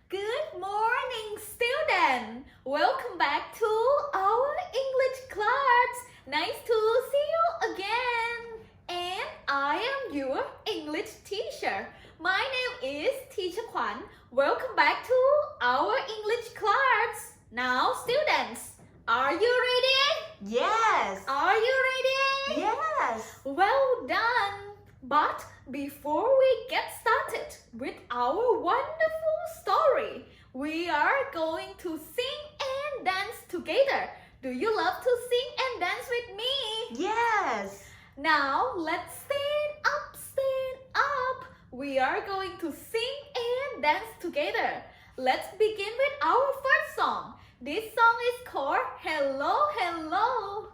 Good morning, student. Welcome back to our English class. Nice to see you again. And I am your English teacher. My name is Teacher Kwan. Welcome back to our English class. Now, students, are you ready? Yes. Are you ready? Yes. Well done. But before we get started with our wonderful story, we are going to sing and dance together. Do you love to sing and dance with me? Yes. Now let's stand up, stand up. We are going to sing and dance together. Let's begin with our first song. This song is called Hello, Hello.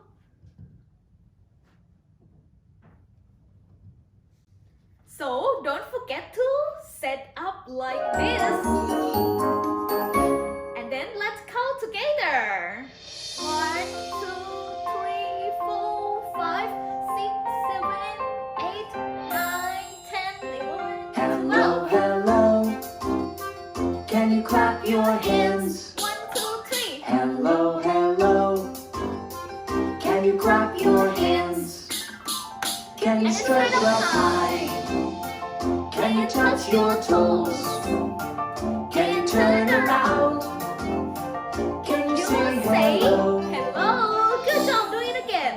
So don't forget to set up like this. And then let's count together. 1, 2, 3, 4, 5, 6, 7, 8, 9, 10, 11, 12. Hello, hello. Can you clap your hands? 1, 2, 3. Hello, hello. Can you clap your hands? Can you And stretch straight up up high? Can you touch your toes? Can you turn around? Can you You say say hello? hello. Good job. Do it again.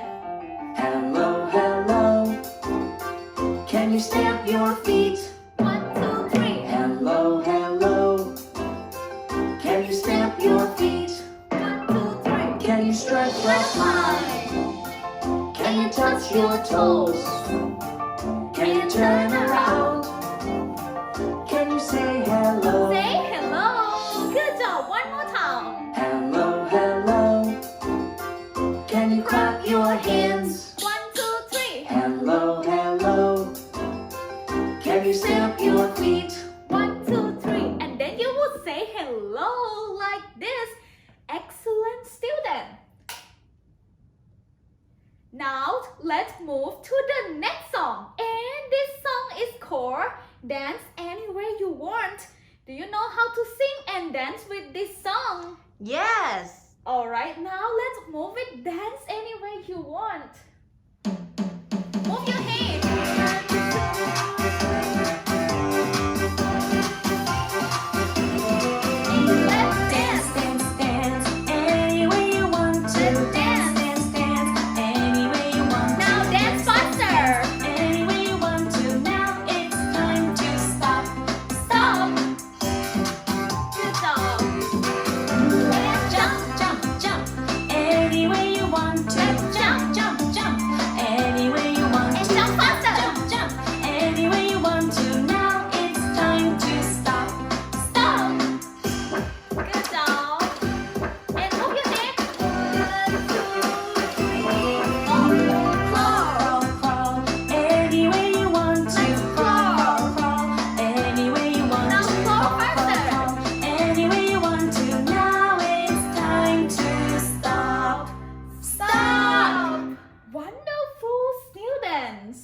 Hello, hello. Can you stamp your feet? 1, 2, 3. Hello, hello. Can you stamp your feet? 1, 2, 3. Can you stretch up high? Can you touch your toes? Can you turn around? Can you say hello? Say hello. Good job. One more time. Hello, hello. Can you clap your hands? 1, 2, 3. Hello, hello. Can you stamp your feet? 1, 2, 3. And then you would say hello like this. Excellent, student. Now let's move to the next song. And this song is called Dance Anywhere You Want. Do you know how to sing and dance with this song? Yes. Alright, now let's move it. Dance anywhere you want. Move your hands. Let's dance. Dance, dance, any way you want to. Dance. Dance, dance, any way you want to. Now dance faster. Any way you want to. Now it's time to stop. Stop. Good job. Let's jump, jump, jump. Any way you want to. Let's jump. Jump, jump. Any way you want And to. jump faster. Jump, jump. Any way you want to. Now it's time to stop. Stop. Good job. And move your neck. 1, 2, 3, 4. Crawl, crawl, any way you want to. Crawl, crawl, any way you want Now to. crawl Crawl, faster. crawl, any way you want to. Now it's time to stop. Stop! Wonderful students!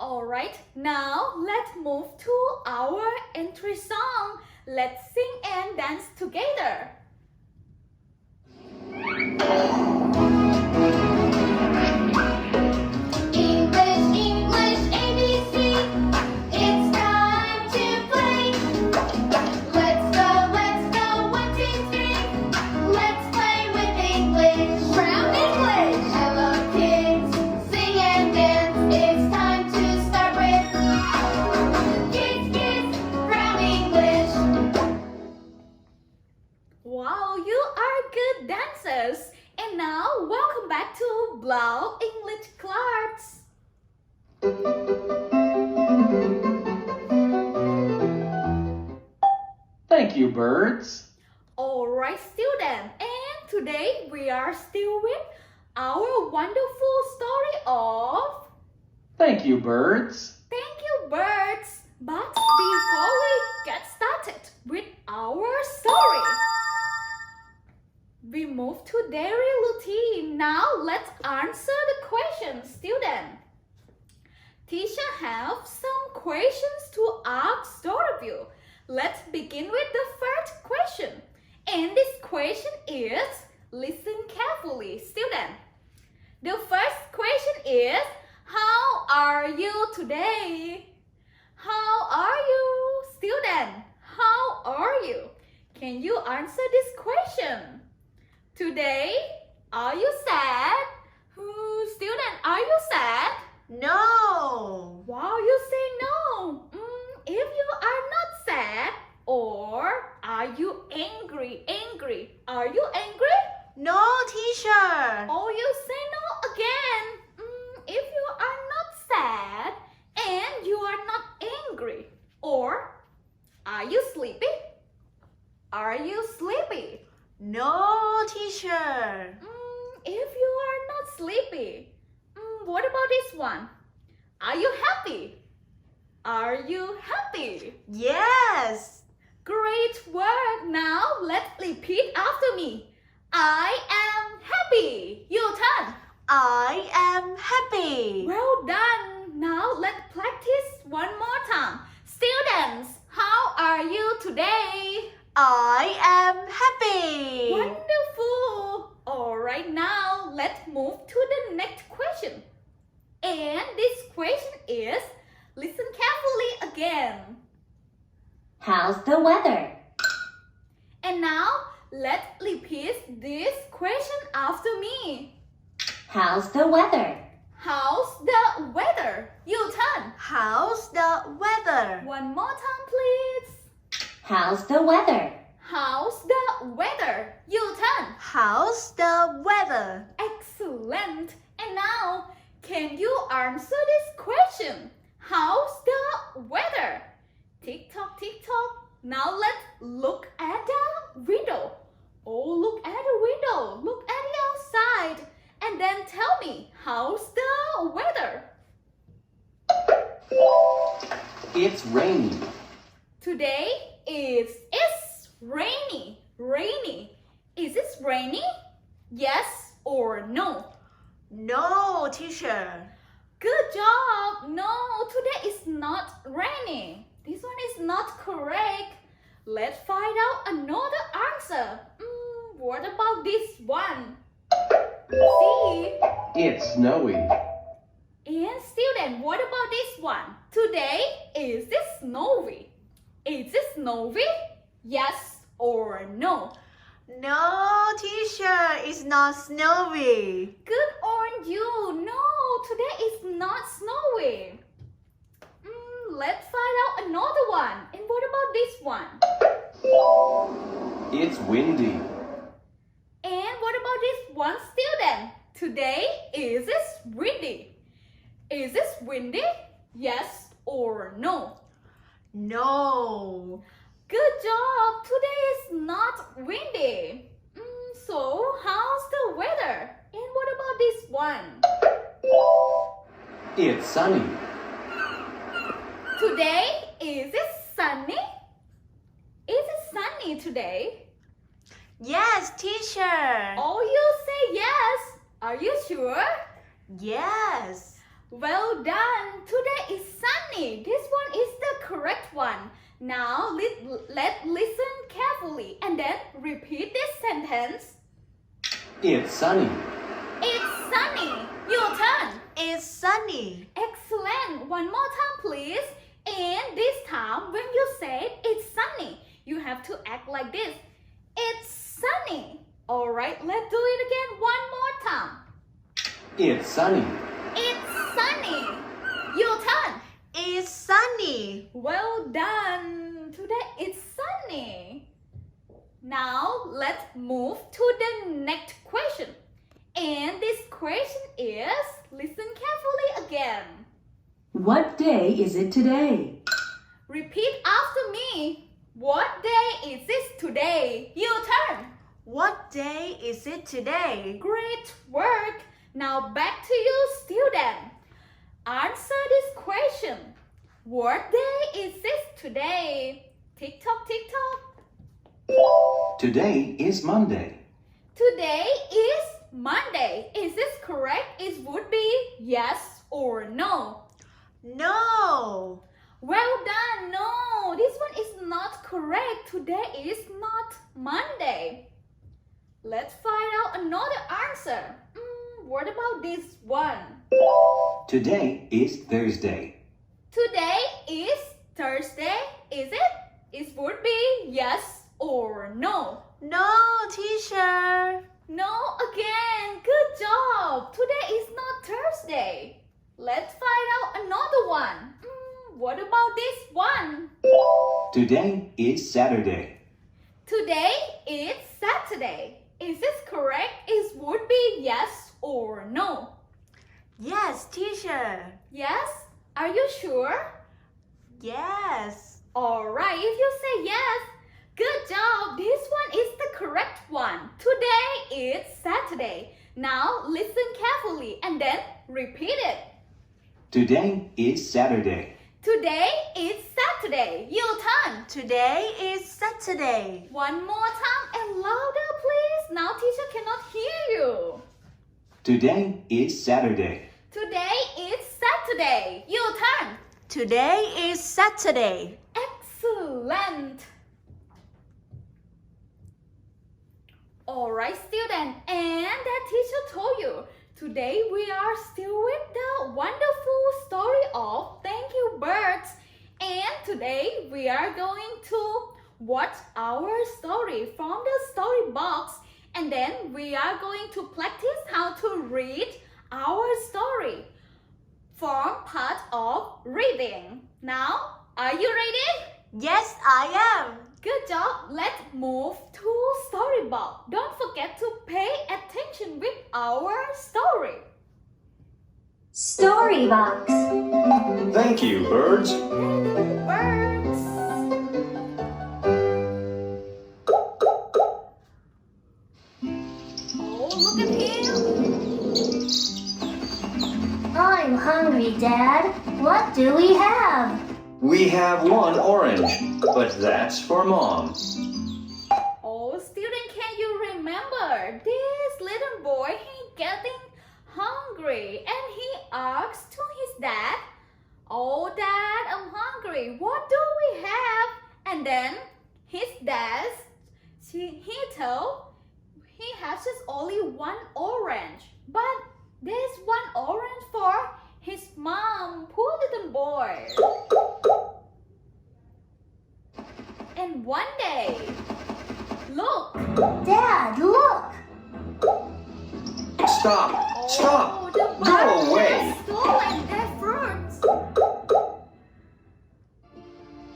Alright, now let's move to our entry song. Let's sing and dance together. English, English, ABC. It's time to play. Let's go, 1, 2, 3. Let's play with English. Brown English. Hello kids, sing and dance. It's time to start with kids, kids, brown English. Wow, you are good dancers. And now, welcome back to Blau English class. Thank you, birds. Alright, student, and today we are still with our wonderful story of Thank you, birds. Thank You Birds. But before we get started with our story, we move to daily routine. Now let's answer the question, student. Teacher have some questions to ask all of you. let's begin with the first question. And this question is, listen carefully, student. The first question is, how are you today? How are you, student? How are you? Can you answer this question? Today, are you sad? Student, are you sad? No. Wow, you say no. If you are not sad, or are you angry? Are you angry? No, teacher. Oh, you say no again. If you are not sad and you are not angry, or are you sleepy? Are you sleepy? No, teacher. If you are not sleepy, what about this one? Are you happy? Are you happy? Yes. Great work. Now let's repeat after me. I am happy. Your turn. I am happy. Well done. Now let's practice one more time. Students, how are you today? I am happy. Wonderful. Alright, now let's move to the next question. And this question is, listen carefully again. How's the weather? And now let's repeat this question after me. How's the weather? How's the weather? Your turn. How's the weather? One more time, please. How's the weather? How's the weather? Your turn. How's the weather? Excellent. And now, can you answer this question? How's the weather? Tick tock, tick tock. Now let's look at the window. Oh, look at the window. Look at the outside. And then tell me, how's the weather? It's rainy. Today it's rainy. Rainy. Is it rainy? Yes or no? No, teacher. Good job. No, today is not raining. This one is not correct. Let's find out another answer. What about this one? See? It's snowy. And student, what about this one? Today, is it snowy? Is it snowy? Yes or no? No, teacher. It's not snowy. Good on you. No, today is not snowy. Let's find out another one. And what about this one? It's windy. And what about this one, student? Today, is it windy? Is it windy? Yes or no? No. Good job. Today is not windy. So, how's the weather? And what about this one? It's sunny. Today, is it sunny? Is it sunny today? Yes, teacher. Oh, you say yes. Are you sure? Yes. Well done. Today is sunny. This one is the correct one. Now, let's listen carefully and then repeat this sentence. It's sunny. It's sunny. Your turn. It's sunny. Excellent. One more time, please. And this time, when you say it's sunny, you have to act like this. It's sunny. All right, let's do it again one more time. It's sunny. It's sunny. Your turn. It's sunny. Well done. Today it's sunny. Now let's move to the next question. And this question is, listen carefully again. What day is it today? Repeat after me. What day is this today? Your turn. What day is it today? Great work. Now back to you, student. Answer this question. What day is this today? Tick tock, tick tock. Today is Monday. Today is Monday. Is this correct? It would be yes or no. No. Well done. No, this one is not correct. Today is not Monday. Let's find out another answer. What about this one? Today is Thursday. Today is Thursday, is it? It would be yes or no. No, teacher. No again. Good job. Today is not Thursday. Let's find out another one. What about this one? Today is Saturday. Today is Saturday. Is this correct? It would be yes or no. Yes, teacher. Yes? Are you sure? Yes. Alright, if you say yes, good job. This one is the correct one. Today is Saturday. Now listen carefully and then repeat it. Today is Saturday. Today is Saturday. Your turn. Today is Saturday. One more time and louder, please. Now teacher cannot hear you. Today is Saturday. Today is Saturday. Your turn. Today is Saturday. Excellent. Alright, student. And that teacher told you. Today we are still with the wonderful story of Thank You Birds. And today we are going to watch our story from the story box. And then we are going to practice how to read our story. Form part of reading. Now, are you ready? Yes, I am. Good job. Let's move to storybook. Don't forget to pay attention with our story. Storybox. Thank you, birds. Birds. Oh, look at him. I'm hungry, Dad. What do we have? We have one orange, but that's for Mom. Oh, student, can you remember? This little boy, he getting hungry and he asks to his dad, "Oh, Dad, I'm hungry. What do we have?" And then his dad, he told he has just only one orange, but there's one orange for his mom. Poor little boy. And one day, look. Dad, look. Stop! Stop! Oh, the Go birds away! have stolen their fruits.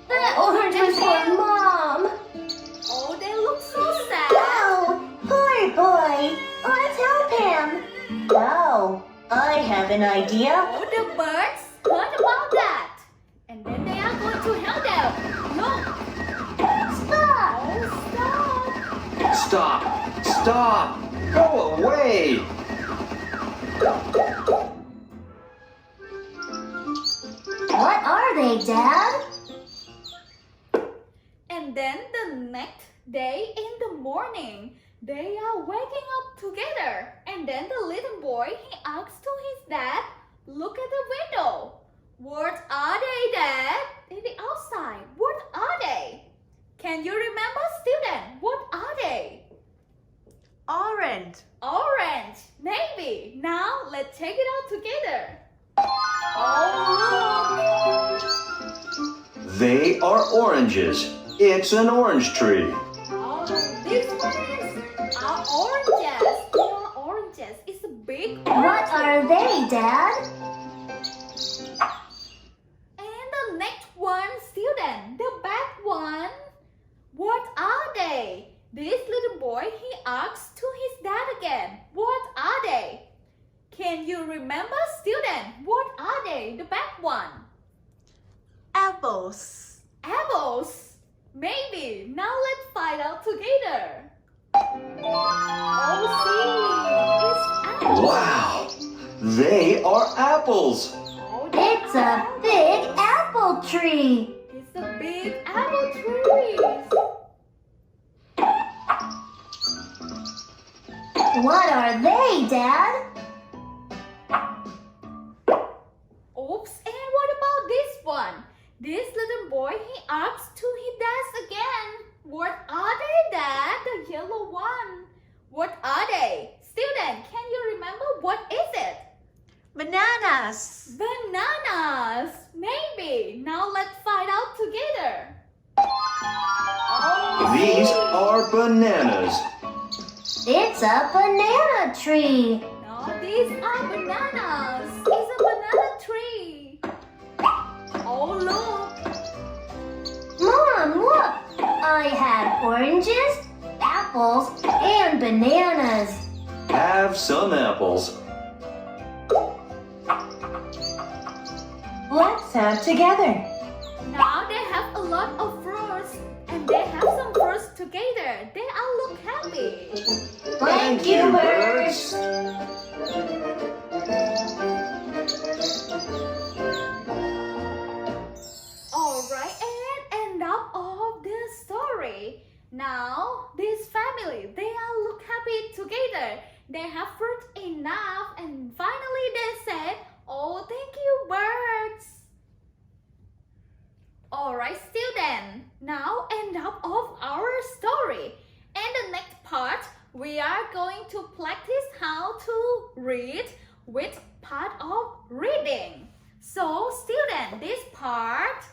That orange was for Mom. Oh, they look so sad. Oh, poor boy. Let's help him. Oh, I have an idea. Oh, the birds heard about that. And then they are going to help them. Look. Stop. Oh, stop. Stop! Stop! Go away! What are they, Dad? And then the next day in the morning, they are waking up together. And then the little boy, he asks to his dad, "Look at the window. What are they, Dad? In the outside. What are they?" Can you remember, student? What are they? Orange. Orange. Maybe. Now let's check it out together. Oh, They are oranges. It's an orange tree. look. Oh, this one is oranges. They are oranges. It's a big orange. What are they, Dad? And the next one, student, the back one. What are they? This little boy, he asks to his dad again. What are they? Can you remember, student? What are they? The back one. Apples. Apples. Maybe. Now let's find out together. Oh, see. It's apples. Wow! They are apples! Oh, they It's are a big apple tree. It's a big apple tree. What are they, Dad? Oops, and what about this one? This little boy, he asks to his dad again. These are bananas. It's a banana tree. No, these are bananas. It's a banana tree. Oh, look. Mom, look! I have oranges, apples, and bananas. Have some apples. Let's have together. Now they have a lot of fruits and they have some fruits together. They all look happy. Thank you, birds. Alright, and end up of the story. Now, this family, they all look happy together. They have fruit enough and finally they said, oh, thank you, birds. Alright, student, now end up of our story. And the next part, we are going to practice how to read with part of reading. So, student, this part,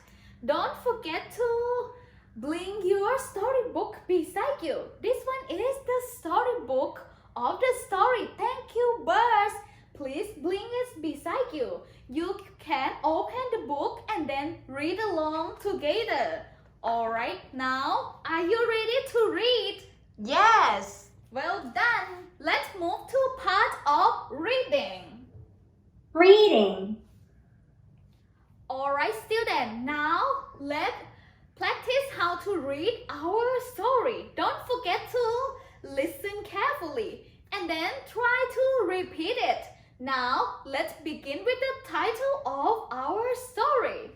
don't forget to bring your storybook beside you. This one is the storybook of the story. Thank you, birds. Please bring it beside you. You can open the book and then read along together. Alright, now are you ready to read? Yes. Well done. Let's move to part of reading. Reading. Alright, student, now let's practice how to read our story. Don't forget to listen carefully and then try to repeat it. Now, let's begin with the title of our story.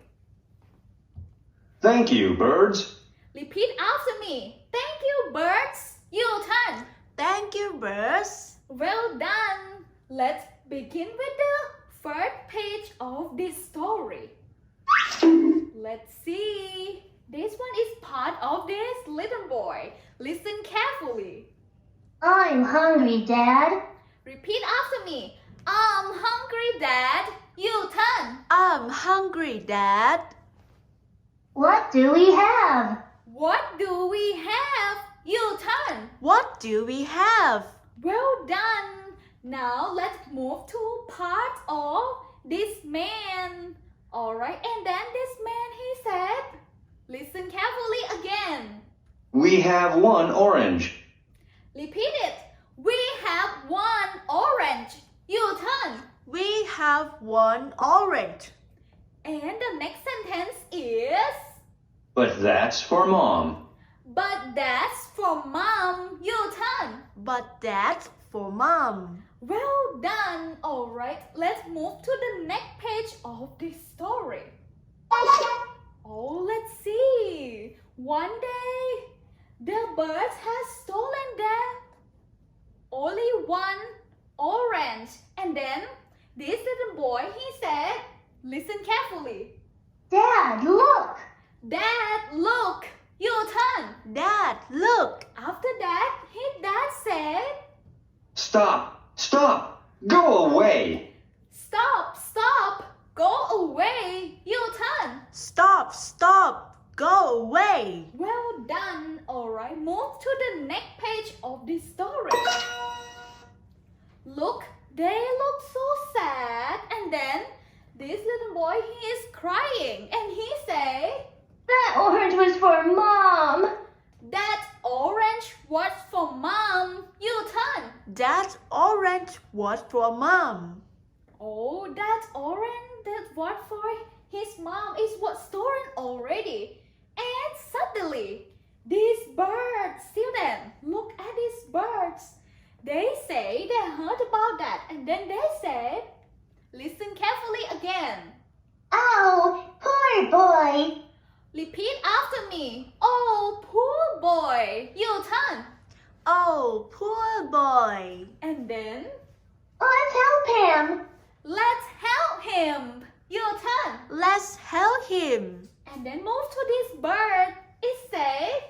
Thank you, birds. Repeat after me. Thank you, birds. Your turn. Thank you, birds. Well done. Let's begin with the first page of this story. Let's see. This one is part of this little boy. Listen carefully. I'm hungry, Dad. Repeat after me. I'm hungry, Dad. Your turn. I'm hungry, Dad. What do we have? What do we have? Your turn. What do we have? Well done. Now let's move to part of this man. Alright, and then this man, he said, listen carefully again. We have one orange. Repeat it. We have one orange. Your turn. We have one orange. And the next sentence is, But that's for Mom. but that's for Mom. Your turn. But that's for Mom. Well done. Alright, let's move to the next page of this story. Oh, let's see. One day, the birds had stolen their only one orange. And then, this little boy, he said, listen carefully. Dad, look! Dad, look. Your turn. Dad, look. After that, his dad said, Stop! Stop! Go away! stop, stop, go away. Your turn. Stop, stop. Go away. Well done. Alright, move to the next page of this story. Look, they look so sad. And then this little boy, he is crying. And he say, That orange was for Mom. that orange was for Mom. Your turn. That orange was for Mom. Oh, that orange that was for his mom is what stolen already. And suddenly, these birds, student, look at these birds. They say they heard about that and then they said, listen carefully again. Oh, poor boy. Repeat after me. Oh, poor boy. Your turn. Oh, poor boy. And then, Let's help him. let's help him. Your turn. Let's help him. And then move to this bird. It says,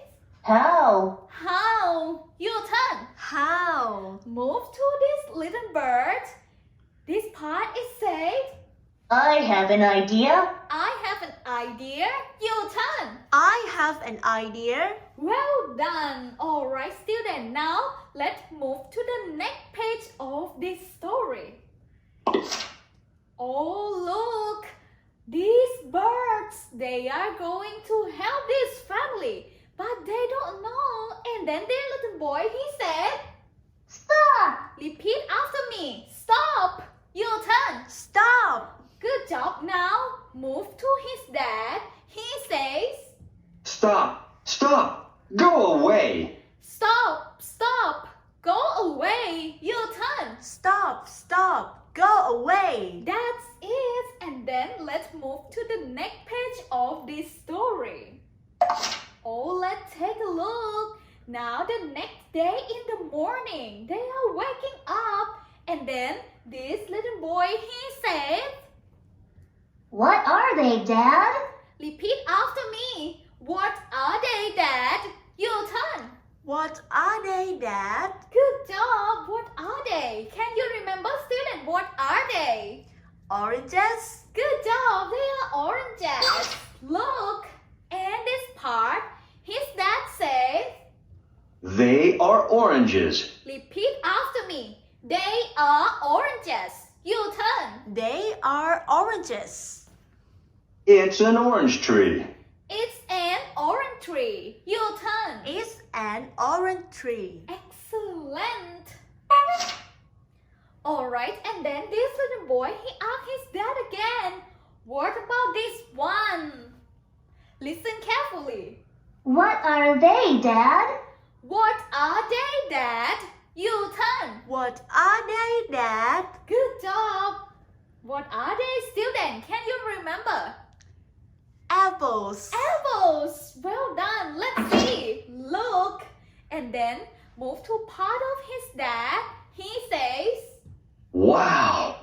How? how? Your turn. How? Move to this little bird. This part is said, I have an idea. I have an idea. Your turn. I have an idea? Well done. All right, student. Now let's move to the next page of this story. Oh, look. These birds, they are going to help this family, but they don't know. And then their little boy, he said, Stop! repeat after me. Stop. Your turn. Stop! Good job. Now move to his dad. He says, Stop! Stop! Go away! stop, stop. Go away. Your turn. Stop! Stop! Go away! That's it. And then let's move to the next page of this story. Oh, let's take a look. Now the next day in the morning, they are waking up. And then this little boy, he said, What are they, Dad? repeat after me. What are they, Dad? Your turn. What are they, Dad? Good job. What are they? Can you remember, student? What are they? Oranges? Good job. They are oranges. Look. And this part, his dad said, They are oranges. repeat after me. They are oranges. Your turn. They are oranges. It's an orange tree. It's an orange tree. Your turn. It's an orange tree. Excellent. Alright, and then this little boy, he asked his dad again, what about this one? Listen carefully. What are they, Dad? What are they, Dad? Your turn. What are they, Dad? Good job. What are they, student? Can you remember? Apples. Apples. Well done. Let's see. Look. And then move to part of his dad. He says, Wow!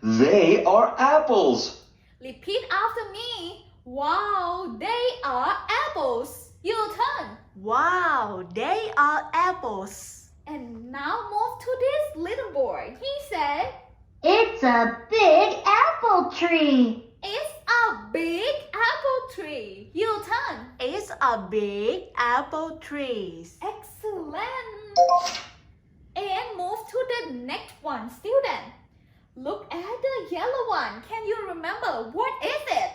They are apples. repeat after me. Wow, they are apples. Your turn. Wow, they are apples. And now move to this little boy. He said, It's a big apple tree. it's a big apple tree. Your turn. It's a big apple tree. Excellent. And move to the next one, student. Look at the yellow one. Can you remember what is it?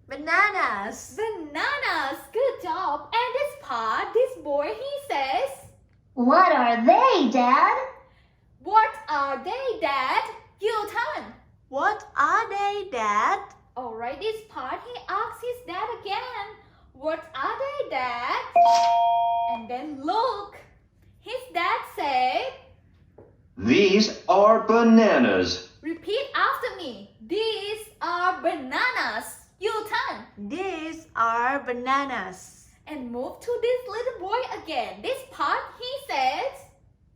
Bananas. Bananas. Good job. And this part, this boy, he says, What are they, Dad? what are they, Dad? Your turn. What are they, Dad? Alright, this part, he asks his dad again, what are they, Dad? And then look, his dad said, These are bananas. repeat after me. These are bananas. Your turn. These are bananas. And move to this little boy again. This part, he says,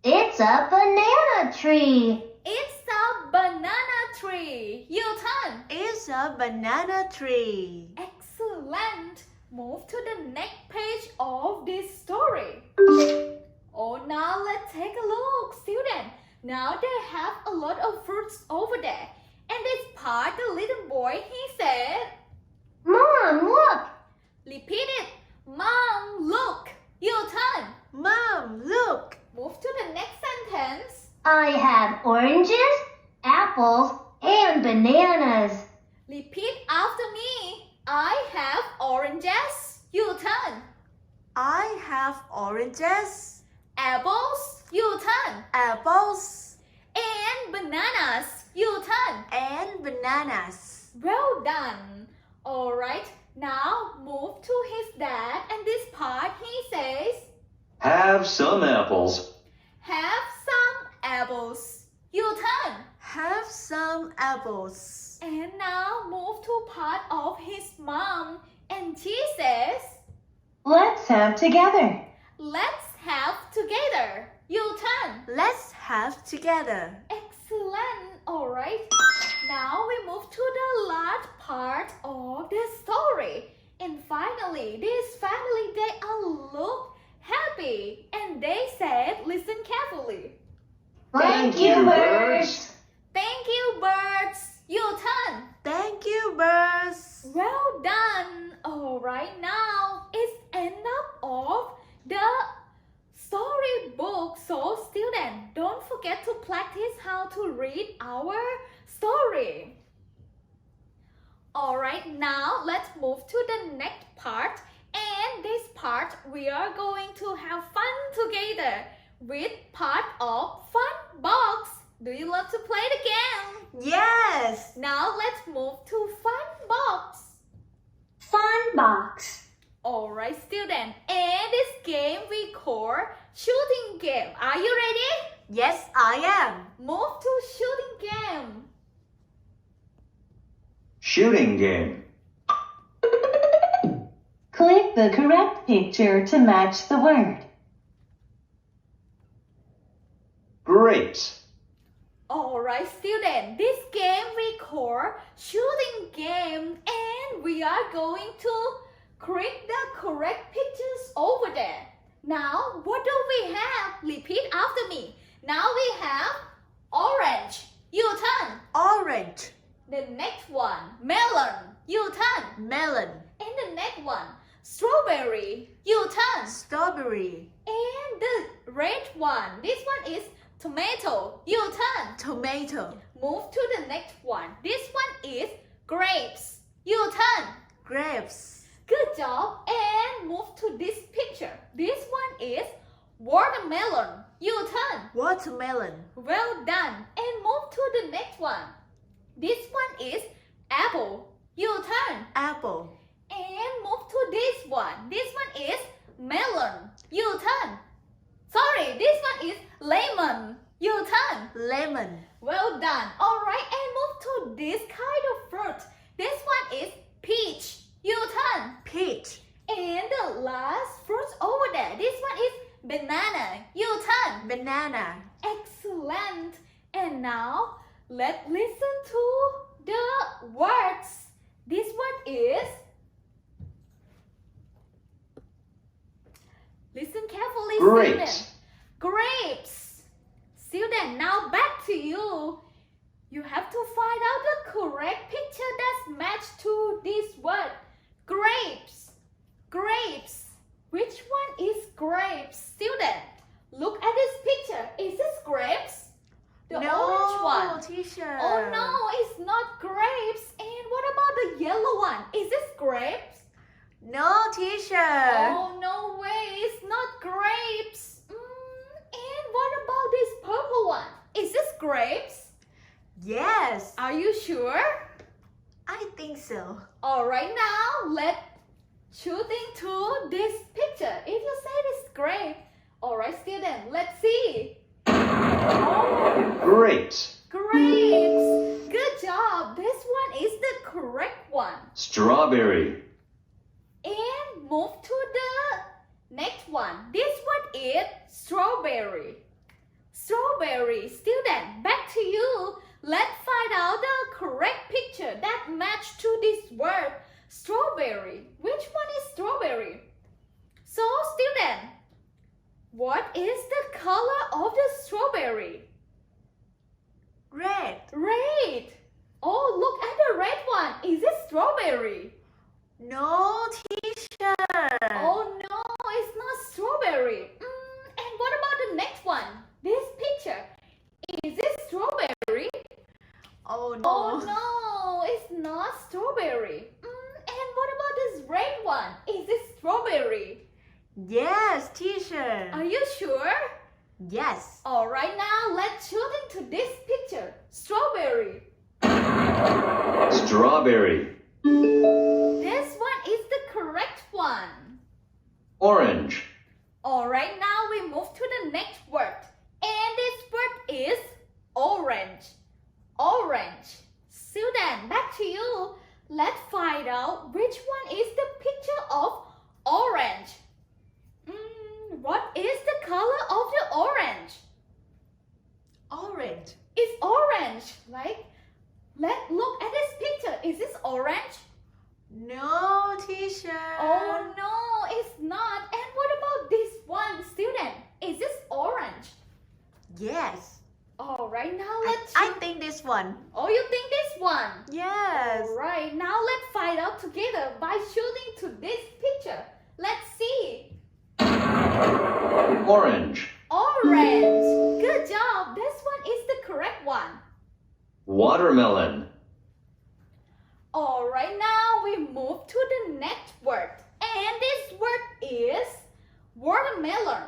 It's a banana tree. it's a banana tree. Your turn. It's a banana tree. Excellent. Move to the next page of this story. Oh, now let's take a look, student. Now they have a lot of fruits over there. And this part, the little boy, he said, Mom, look. repeat it. Mom, look. Your turn. Mom, look. Move to the next sentence. I have oranges, apples, and bananas. Repeat after me. I have oranges. Your turn. I have oranges, Apples. Your turn. apples, And bananas. Your turn. and bananas. Well done. Alright, now move to his dad and this part he says, Have some apples. have some apples. Your turn. Have some apples. And now move to part of his mom and she says, Let's have together. let's have together. Your turn. Let's have together. Excellent. Alright. Now we move to the last part of the story. And finally, this family, they all look happy. And they said, listen carefully. Thank you, birds. Thank you, birds. Your turn. Thank you, birds. Well done. Alright, now it's end read our story. Alright, now let's move to the next part. And this part we are going to have fun together with part of Fun Box. Do you love to play the game? Yes! Now let's move to Fun Box. Fun box. Alright, student. And this game we call shooting game. Are you ready? Yes, I am. Move to shooting game. Shooting game. Click the correct picture to match the word. Grapes. Alright, student. This game we call shooting game. And we are going to click the correct pictures over there. Now, what do we have? Repeat after me. Now we have orange. Your turn. Orange. The next one, melon. Your turn. Melon. And the next one, strawberry. Your turn. Strawberry. And the red one, this one is tomato. Your turn. Tomato. Move to the next one. This one is grapes. Your turn. Grapes. Good job. And move to this picture. This one is watermelon. Your turn. Watermelon. Well done. And move to the next one. This one is apple. Your turn. Apple. And move to this one. This one is melon. Your turn. Sorry, this one is lemon. Your turn. Lemon. Well done. Alright, and move to this kind of fruit. This one is peach. Your turn. Peach. And the last fruit over there. This one is banana. Your turn. Banana. Excellent. And now, let's listen to the words. This one is... Listen carefully, Grapes. student. Grapes. Student, now back to you. You have to find out the correct picture that's matched to this word. Grapes. Grapes. Which one is grapes? Student, look at this picture. Is this grapes? The orange one. Teacher. Oh no, it's not grapes. And what about the yellow one? Is this grapes? No, teacher. Oh no way, it's not grapes. And what about this purple one? Is this grapes? Yes. Are you sure? I think so. Alright, now let's shooting to this picture. If you say it's grape. Alright, student, let's see. Oh, Grapes. grapes. Good job. This one is the correct one. Strawberry. And move to the next one. This one is strawberry. Strawberry. Student, back to you. Let's find out the correct picture that match to this word strawberry. Which one is strawberry? So, student, what is the color of the strawberry? Red. Red. Oh, look at the red one. Is it strawberry? No, teacher. Oh no, it's not strawberry. And what about the next one? This picture. Is it strawberry? Oh no. Oh no, it's not strawberry. And what about this red one? Is it strawberry? Yes, teacher. Are you sure? Yes. Alright, now let's shoot into this picture. Strawberry. Strawberry. This one is the correct one. Orange. Alright, now we move to the next word. And this word is orange. Orange. Student, back to you. Let's find out which one is the picture of orange. What is the color of the orange? Orange. It's orange. Like, let's look at this picture. Is this orange? No, teacher. Oh no, it's not. And what about this one, student? Is this orange? Yes. Alright, now let's I think this one. Oh, you think this one? Yes. Alright, now let's find out together by shooting to this picture. Let's see. Orange. Orange. Good job. This one is the correct one. Watermelon. Alright, now we move to the next word. And this word is watermelon.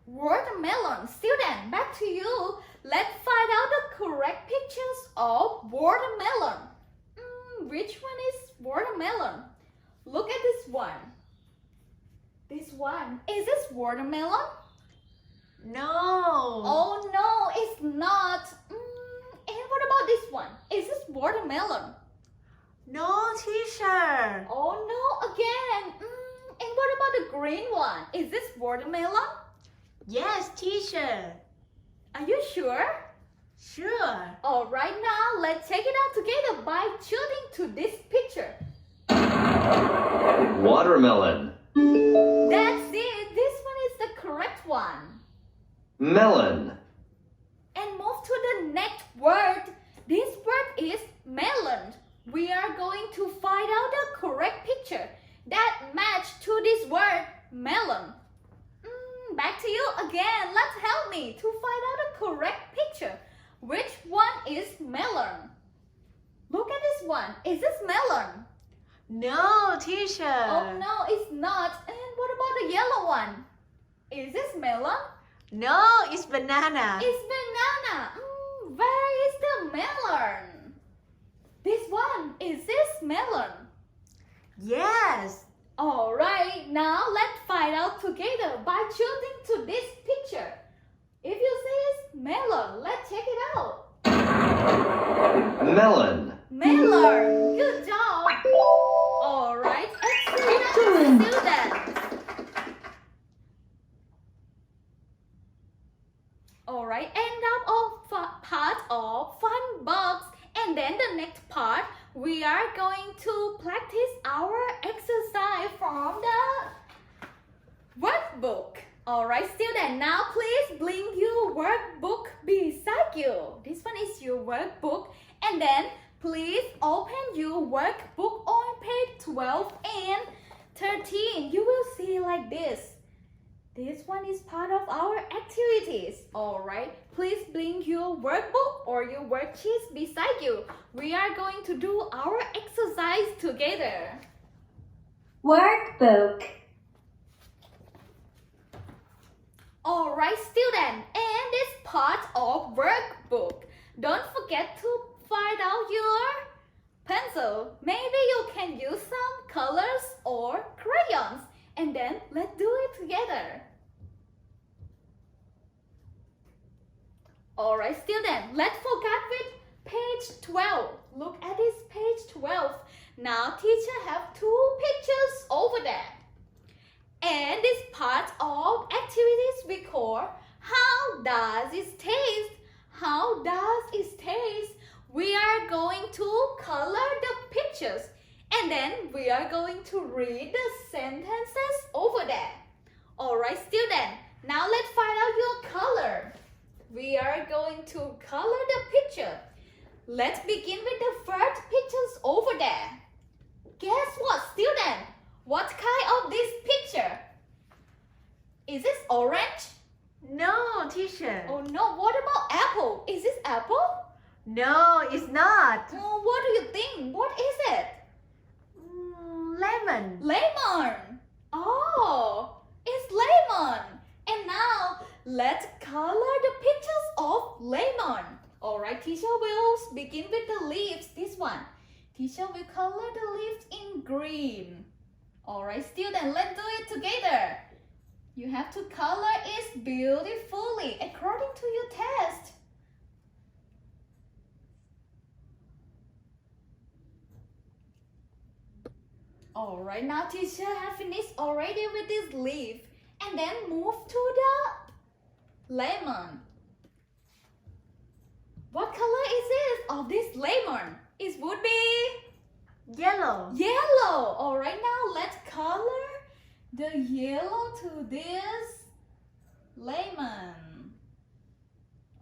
Watermelon. Student, back to you. Let's find out the correct pictures of watermelon. Which one is watermelon? Look at this one. This one. Is this watermelon? No. Oh no, it's not. And what about this one? Is this watermelon? No, teacher. Oh no, again. And what about the green one? Is this watermelon? Yes, teacher. Are you sure? Sure. Alright, now let's check it out together by shooting to this picture. Watermelon. That's it. This one is the correct one. Melon. And move to the next word. This word is melon. We are going to find out the correct picture that match to this word melon. Back to you again. Let's help me to find out the correct picture. Which one is melon? Look at this one. Is this melon? No, teacher. Oh no, it's not. And what about the yellow one? Is this melon? No, it's banana. It's banana. Where is the melon? This one. Is this melon? Yes. Alright, now let's find out together by shooting to this picture. If you say it's melon, let's check it out. Melon. Melon. Good job. Alright, excellent student. Alright, end up of part of fun box. And then the next part, we are going to practice our exercise from the workbook. Alright, student, now please bring your workbook beside you. This one is your workbook. And then please open your workbook on page 12 and 13. You will see like this. This one is part of our activities. Alright, please bring your workbook or your worksheets beside you. We are going to do our exercise together. Workbook. Alright, student, and this part of workbook. Don't forget to find out your pencil. Maybe you can use some colors or crayons. And then let's do it together. Alright, student, let's focus with page 12. Look at this page 12. Now teacher have two pictures over there. And this part of activities we call how does it taste? How does it taste? We are going to color the pictures. And then we are going to read the sentences over there. Alright, student. Now let's find out your color. We are going to color the picture. Let's begin with the first pictures over there. Guess what, student? What kind of this picture? Is this orange? No, teacher. Oh no, what about apple? Is this apple? No, it's not. Oh, what do you think? What is it? Lemon. Lemon. Oh, it's lemon. And now let's color the pictures of lemon. Alright, teacher will begin with the leaves. This one. Teacher will color the leaves in green. Alright, student, let's do it together. You have to color it beautifully according to your test. Alright, now teacher have finished already with this leaf. And then move to the lemon. What color is it of this lemon? It would be Yellow. yellow. Alright, now let's color the yellow to this lemon.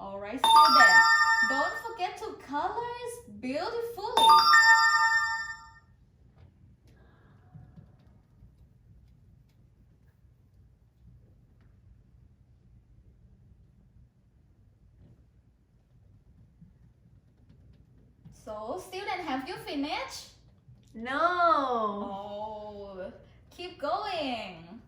Alright, student. Don't forget to color it beautifully. So, student, have you finished? No. Oh, keep going.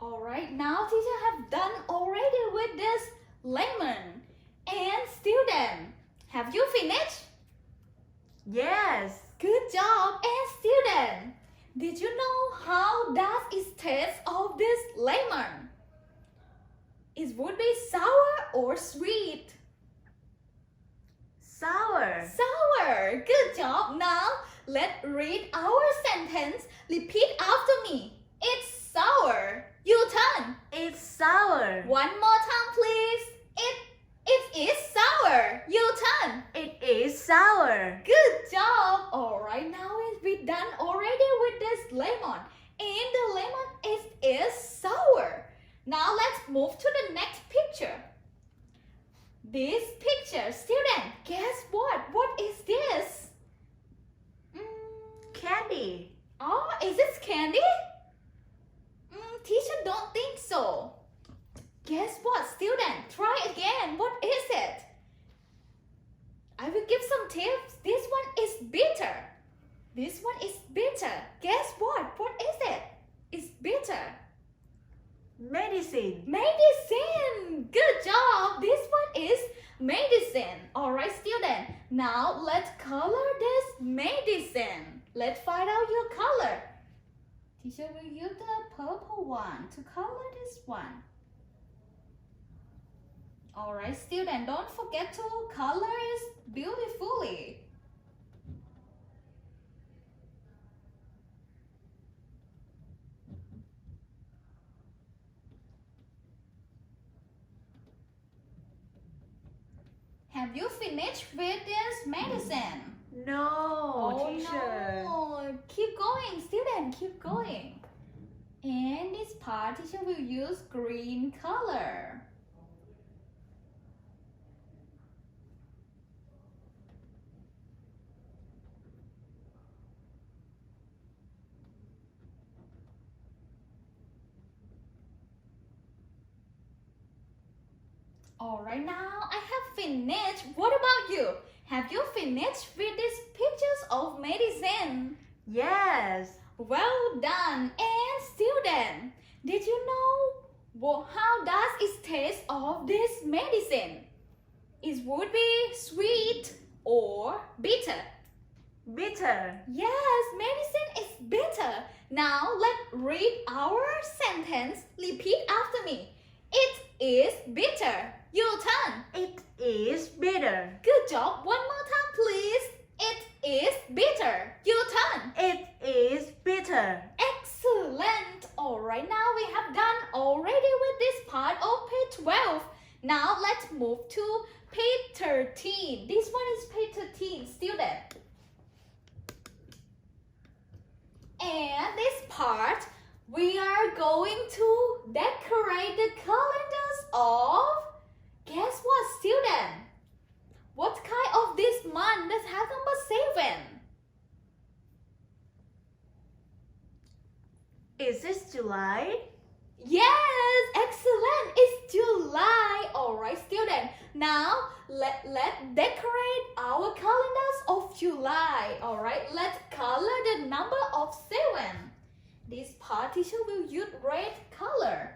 Alright, now teacher have done already with this lemon. And student, have you finished? Yes. Good job. And student, did you know how does it taste of this lemon? It would be sour or sweet? Sour. Sour. Good job. Now let's read our sentence. Repeat after me. It's sour. You turn. It's sour. One more time, please. It is sour. You turn. It is sour. Good job. Alright, now we're done already with this lemon. And the lemon is sour. Now let's move to the next picture. This picture, student, guess what? What is this? Candy. Oh, is it candy? Teacher don't think so. Guess what, student? Try again. What is it? I will give some tips. This one is bitter. This one is bitter. Guess what? What is it? It's bitter. Medicine. Medicine. Good job. This one is medicine. Alright, student. Now let's color this medicine. Let's find out your color. Teacher will use the purple one to color this one. Alright, student, don't forget to color it beautifully. Have you finished with this medicine? No, teacher. No. Keep going, student, keep going. And this part, teacher will use green color. Alright, now I have finished. What about you? Have you finished with these pictures of medicine? Yes. Well done. And student, did you know how does it taste of this medicine? It would be sweet or bitter. Bitter. Yes, medicine is bitter. Now let's read our sentence. Repeat after me. It is bitter. Your turn. It is bitter. Good job. One more time, please. It is bitter. Your turn. It is bitter. Excellent. Alright, now we have done already with this part of page 12. Now let's move to page 13. This one is page 13, student. And this part, we are going to decorate the calendars of, guess what, student? What kind of this month that has number 7? Is this July? Yes, excellent. It's July. Alright, student. Now, let's decorate our calendars of July. Alright, let's color the number of 7. This part teacher will use red color.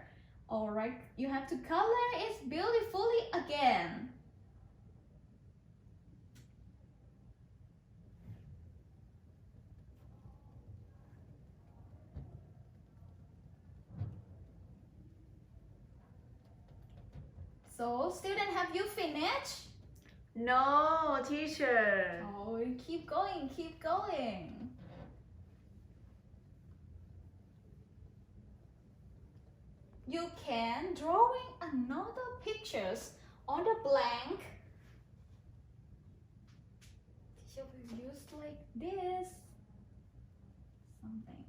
Alright, you have to color it beautifully again. So, student, have you finished? No, teacher. Oh, keep going, keep going. You can drawing another pictures on the blank. Teacher will use like this. Something.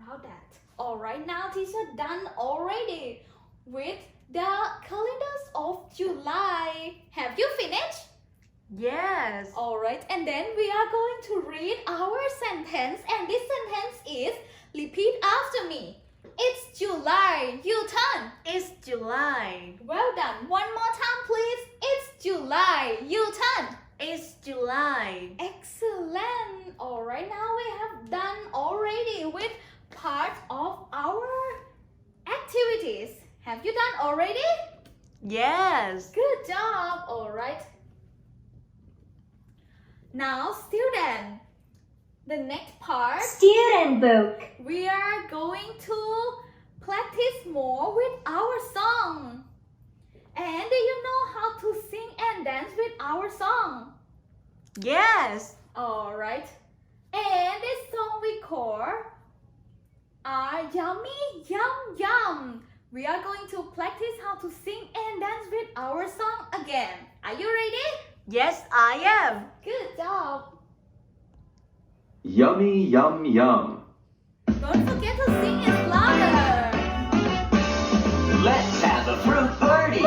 Around that. Alright, now teacher done already with the calendars of July. Have you finished? Yes. Alright, and then we are going to read our sentence, and this sentence is repeat after me. It's July. You turn. It's July. Well done. One more time, please. It's July. You turn. It's July. Excellent. Alright, now we have done already with part of our activities. Have you done already? Yes. Good job. Alright. Now, student, the next part, Student book. we are going to practice more with our song. And do you know how to sing and dance with our song? Yes. Alright. And this song we call Yummy Yum Yum. We are going to practice how to sing and dance with our song again. Are you ready? Yes, I am. Good job. Yummy, yum, yum. Don't forget to sing it louder. Let's have a fruit party.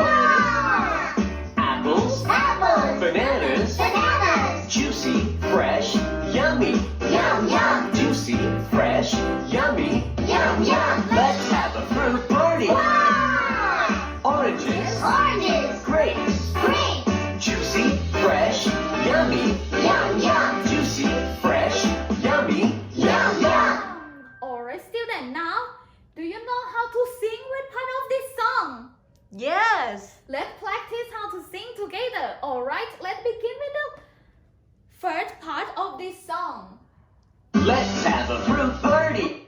Apples, Apples. bananas, Bananas. juicy, fresh, yummy. Yum yum. Juicy, fresh, yummy. Yum yum. Let's have a fruit party. Oranges, Oranges. grapes, Grapes. juicy, fresh, yummy. Yum yum. Juicy, fresh, yummy. Yum yum. Alright, student, now, do you know how to sing with part of this song? Yes. Let's practice how to sing together. Alright, let's begin with the first part of this song. Let's have a fruit party.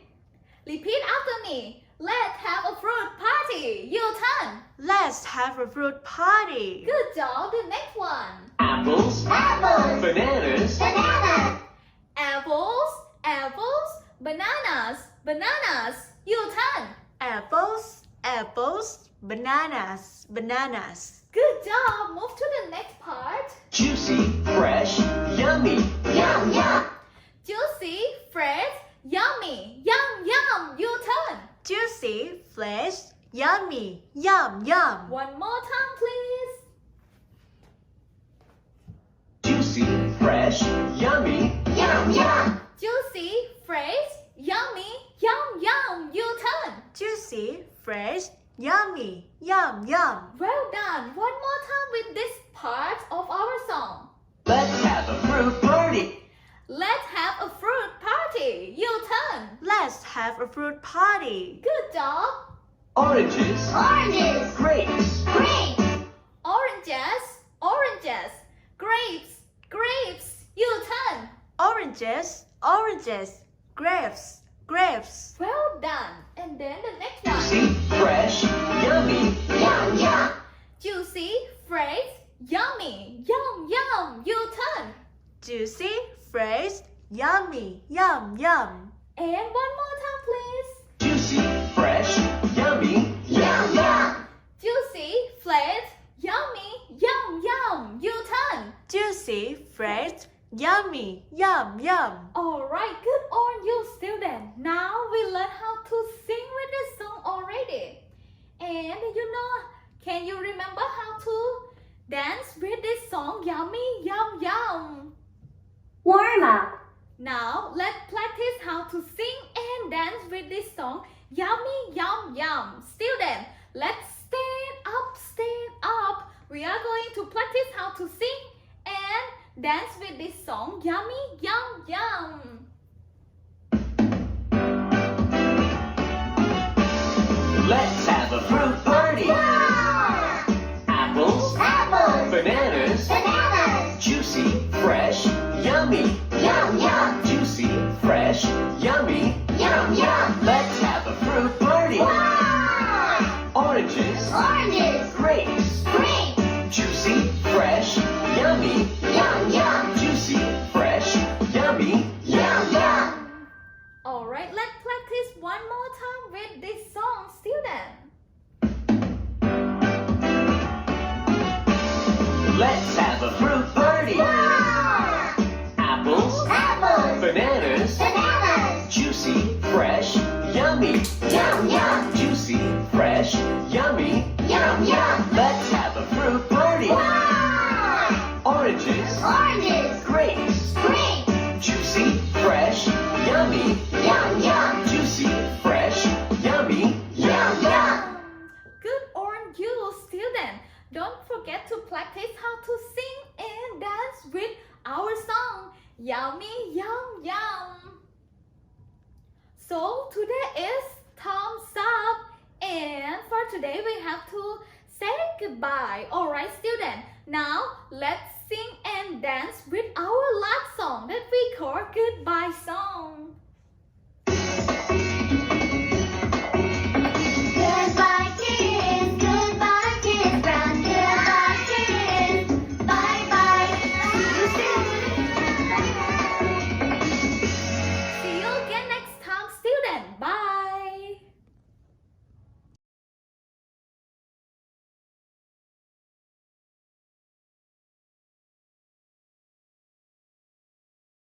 Repeat after me. Let's have a fruit party. Your turn. Let's have a fruit party. Good job. The next one. Apples, Apples. bananas, Bananas. Apples, apples, bananas, bananas. Your turn. Apples, apples, bananas, bananas. Good job. Move to the next part. juicy, fresh, yummy. Yum yum. Juicy, fresh, yummy. Yum, yum. Your turn. Juicy, fresh, yummy, yum, yum. One more time, please. Juicy, fresh, yummy. Yum yum. Juicy, fresh, yummy. Yum, yum. Your turn. Juicy, fresh, yummy, yum, yum. Well done. One more time with this part of our song. Let's have a fruit party. Let's have a fruit party. Your turn. Let's have a fruit party. Good job. Oranges, Oranges. grapes, Grapes. Oranges, oranges. Grapes, grapes. Your turn. Oranges, oranges. Grapes, grapes. Well done. And then the next one. juicy, fresh, yummy. Yum yum. Juicy, fresh, yummy. Yum, yum. Your turn. Juicy, fresh, yummy, yum, yum. And one more time, please. Juicy, fresh, yummy. Yum yum. Juicy, fresh, yummy. Yum, yum. Your turn. Juicy, fresh, yummy, yum, yum. Alright, good on you, student. Now we learn how to sing with this song already. And you know, can you remember how to dance with this song? Yummy, yum, yum. Warm up. Now let's practice how to sing and dance with this song. Yummy, yum, yum. Student, let's stand up, stand up. We are going to practice how to sing and dance with this song. Yummy, yum, yum. Let's have a fruit party. Apples, Apples. bananas, Bananas. juicy, fresh, yummy. Yum yum. Juicy, fresh, yummy. Yum yum. Let's have a fruit party. Oranges, Oranges. grapes, Grapes. juicy, fresh, yummy. Yum yum. Juicy, fresh, yummy. Yum yum. Alright, let's practice one more time with this song, student. Let's have a fruit party. Apples, Apples. bananas, Bananas. juicy, fresh, yummy. Yum yum. Juicy, fresh, yummy. Yum Yum, yum. Let's have a fruit party. Wow. Oranges, Oranges. grapes, Grapes. juicy, fresh, yummy. Yum, yum. Juicy, fresh, yummy. Yum, yum. Good on you, student. Don't forget to practice how to sing and dance with our song. Yummy, yum, yum. So today is thumbs up, and for today we have to say goodbye. Alright, student. Now let's sing and dance with our last song that we call goodbye song.